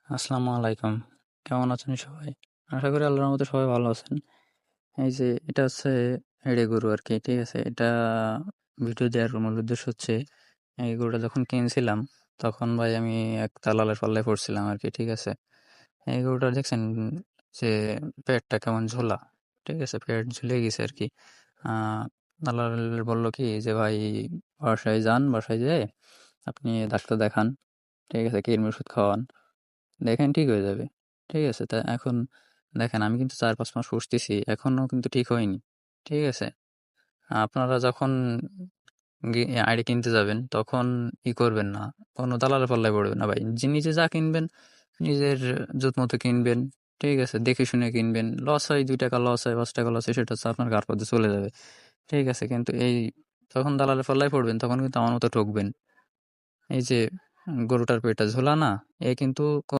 আসসালামু আলাইকুম। কেমন আছেন সবাই? আশা করি আল্লাহর রহমতে সবাই ভালো আছেন। এই যে এটা হচ্ছে এঁড়ে গরু আরকি, ঠিক আছে? এটা ভিডিও দেওয়ার মূল উদ্দেশ্য হচ্ছে, এই গরুটা যখন কিনছিলাম, তখন ভাই আমি এক দালালের পাল্লায় পড়ছিলাম আরকি, ঠিক আছে? এই গরুটা দেখছেন যে পেটটা কেমন ঝোলা, ঠিক আছে? পেট ঝুলে গেছে আরকি। আ দালাল বলল কি যে, "ভাই বাসায় যান, বাসায় যেয়ে আপনি ডাক্তার দেখান, ঠিক আছে? কৃমির ওষুধ খাওয়ান। দেখেন ঠিক হয়ে যাবে।" ঠিক আছে? তা এখন দেখেন আমি কিন্তু ৪-৫ মাস পুষতেছি। এখনো কিন্তু ঠিক হয়নি। ঠিক আছে? আপনারা যখন আইডি কিনতে যাবেন তখন করবেন না। কোনো দালালের পাল্লায় পড়বেন না ভাই। নিজে যা কিনবেন নিজের জুত মতো কিনবেন। ঠিক আছে? দেখে শুনে কিনবেন। লস হয় ৳২ লস হয়, ৳৫ লস হয় সেটা হচ্ছে আপনার ঘাড় পথে চলে যাবে। ঠিক আছে? কিন্তু যখন দালালের পাল্লায় পড়বেন তখন কিন্তু আমার মতো ঠকবেন। এই যে গরুটার পেটটা ঝোলা না? এ কিন্তু